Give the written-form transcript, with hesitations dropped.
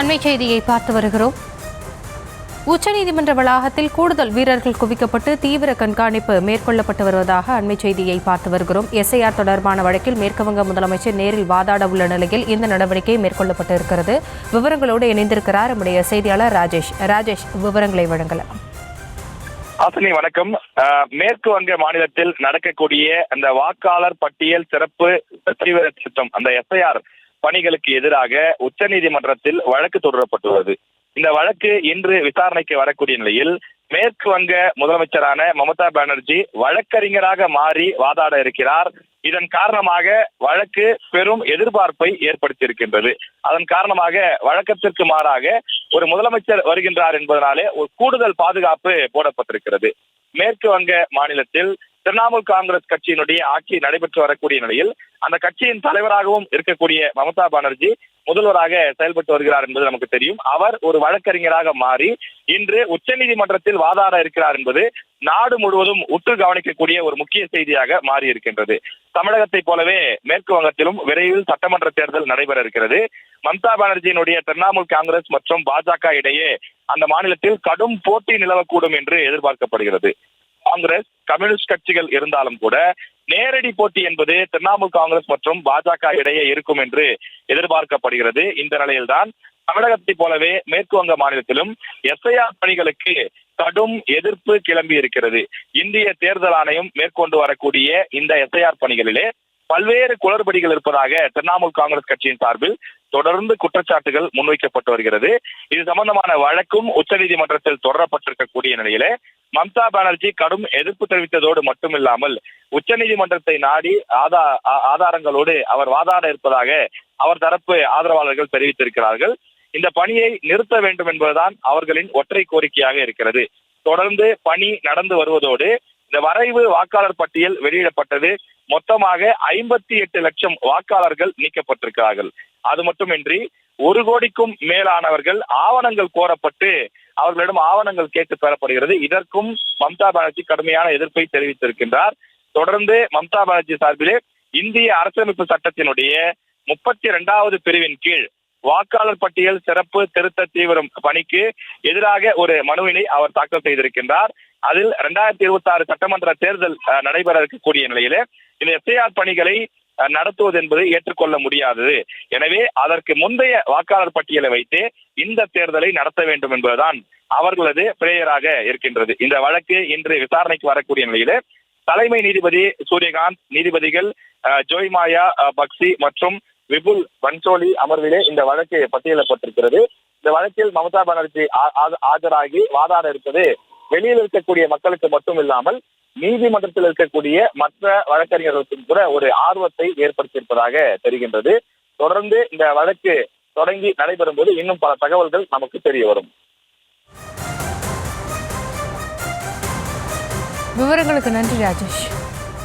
அண்மை செய்தியை பார்த்து வருகிறோம். உச்சநீதிமன்ற வளாகத்தில் கூடுதல் வீரர்கள் குவிக்கப்பட்டு தீவிர கண்காணிப்பு மேற்கொள்ளப்பட்டு வருவதாக அண்மை செய்தியை பார்த்து வருகிறோம். எஸ்ஐஆர் தொடர்பான வழக்கில் மேற்குவங்க முதலமைச்சர் நேரில் வாதாட உள்ள நிலையில் இந்த நடவடிக்கை மேற்கொள்ளப்பட்டு இருக்கிறது. விவரங்களோடு இணைந்திருக்கிறார் நம்முடைய செய்தியாளர் ராஜேஷ். விவரங்களை வழங்கலாம். ஆசினி வணக்கம். மேற்கு வங்க மாநிலத்தில் நடக்கக்கூடிய அந்த வாக்காளர் பட்டியல் சிறப்பு தீவிர திருத்தம் அந்த எஸ்ஐஆர் பணிகளுக்கு எதிராக உச்சநீதிமன்றத்தில் வழக்கு தொடரப்பட்டுள்ளது. இந்த வழக்கு இன்று விசாரணைக்கு வரக்கூடிய நிலையில் மேற்கு வங்க முதலமைச்சரான மமதா பானர்ஜி வழக்கறிஞராக மாறி வாதாட இருக்கிறார். இதன் காரணமாக வழக்கு பெரும் எதிர்பார்ப்பை ஏற்படுத்தியிருக்கின்றது. அதன் காரணமாக வழக்கத்திற்கு மாறாக ஒரு முதலமைச்சர் வருகின்றார் என்பதனாலே ஒரு கூடுதல் பாதுகாப்பு போடப்பட்டிருக்கிறது. மேற்கு வங்க மாநிலத்தில் திரிணாமுல் காங்கிரஸ் கட்சியினுடைய ஆட்சி நடைபெற்று வரக்கூடிய நிலையில் அந்த கட்சியின் தலைவராகவும் இருக்கக்கூடிய மமதா பானர்ஜி முதல்வராக செயல்பட்டு வருகிறார் என்பது நமக்கு தெரியும். அவர் ஒரு வழக்கறிஞராக மாறி இன்று உச்சநீதிமன்றத்தில் வாதாட இருக்கிறார் என்பது நாடு முழுவதும் உற்று கவனிக்கக்கூடிய ஒரு முக்கிய செய்தியாக மாறி இருக்கின்றது. தமிழகத்தை போலவே மேற்கு வங்கத்திலும் விரைவில் சட்டமன்ற தேர்தல் நடைபெற இருக்கிறது. மம்தா பானர்ஜியினுடைய திரிணாமுல் காங்கிரஸ் மற்றும் பாஜக இடையே அந்த மாநிலத்தில் கடும் போட்டி நிலவக்கூடும் என்று எதிர்பார்க்கப்படுகிறது. காங்கிரஸ் கம்யூனிஸ்ட் கட்சிகள் இருந்தாலும் கூட நேரடி போட்டி என்பது திரிணாமுல் காங்கிரஸ் மற்றும் பாஜக இடையே இருக்கும் என்று எதிர்பார்க்கப்படுகிறது. இந்த நிலையில்தான் தமிழகத்தை போலவே மேற்கு வங்க மாநிலத்திலும் எஸ்ஐஆர் பணிகளுக்கு கடும் எதிர்ப்பு கிளம்பி இருக்கிறது. இந்திய தேர்தல் ஆணையம் மேற்கொண்டு வரக்கூடிய இந்த எஸ்ஐஆர் பணிகளிலே பல்வேறு குளறுபடிகள் இருப்பதாக திரிணாமுல் காங்கிரஸ் கட்சியின் சார்பில் தொடர்ந்து குற்றச்சாட்டுகள் முன்வைக்கப்பட்டு வருகிறது. இது சம்பந்தமான வழக்கும் உச்சநீதிமன்றத்தில் தொடரப்பட்டிருக்கக்கூடிய நிலையிலே மம்தா பானர்ஜி கடும் எதிர்ப்பு தெரிவித்ததோடு மட்டுமில்லாமல் உச்சநீதிமன்றத்தை நாடி ஆதாரங்களோடு அவர் வாதாட இருப்பதாக அவர் தரப்பு ஆதரவாளர்கள் தெரிவித்திருக்கிறார்கள். இந்த பணியை நிறுத்த வேண்டும் என்பதுதான் அவர்களின் ஒற்றை கோரிக்கையாக இருக்கிறது. தொடர்ந்து பணி நடந்து வருவதோடு இந்த வரைவு வாக்காளர் பட்டியல் வெளியிடப்பட்டது. மொத்தமாக 58 லட்சம் வாக்காளர்கள் நீக்கப்பட்டிருக்கிறார்கள். அது மட்டுமின்றி 1 கோடிக்கும் மேலானவர்கள் ஆவணங்கள் கோரப்பட்டு அவர்களிடம் ஆவணங்கள் கேட்டு பெறப்படுகிறது. இதற்கும் மம்தா பானர்ஜி கடுமையான எதிர்ப்பை தெரிவித்திருக்கின்றார். தொடர்ந்து மம்தா பானர்ஜி சார்பிலே இந்திய அரசியலமைப்பு சட்டத்தினுடைய 32வது பிரிவின் கீழ் வாக்காளர் பட்டியல் சிறப்பு திருத்த தீவிரம் பணிக்கு எதிராக ஒரு மனுவினை அவர் தாக்கல் செய்திருக்கின்றார். அதில் 2026 சட்டமன்ற தேர்தல் நடைபெற இருக்கக்கூடிய நிலையிலே இந்த எஸ்ஐஆர் பணிகளை நடத்துவது என்பது ஏற்றுக்கொள்ள முடியாதது. எனவே அதற்கு முந்தைய வாக்காளர் பட்டியலை வைத்து இந்த தேர்தலை நடத்த வேண்டும் என்பதுதான் அவர்களது பிரேயராக இருக்கின்றது. இந்த வழக்கு இன்று விசாரணைக்கு வரக்கூடிய நிலையிலே தலைமை நீதிபதி சூரியகாந்த், நீதிபதிகள் ஜோய்மாயா பக்சி மற்றும் விபுல் பன்சோலி அமர்விலே இந்த வழக்கு பட்டியலிடப்பட்டிருக்கிறது. இந்த வழக்கில் மமதா பானர்ஜி ஆஜராகி வாதாட இருப்பது வெளியில் இருக்கக்கூடிய மக்களுக்கு மட்டும் இல்லாமல் நீதிமன்றத்தில் இருக்கக்கூடிய மற்ற வழக்கறிஞர்களுக்கும் கூட ஒரு ஆர்வத்தை ஏற்படுத்தியிருப்பதாக தெரிகின்றது. தொடர்ந்து இந்த வழக்கு தொடங்கி நடைபெறும் போது இன்னும் பல தகவல்கள் நமக்கு தெரிய வரும். விவரங்களுக்கு நன்றி ராஜேஷ்.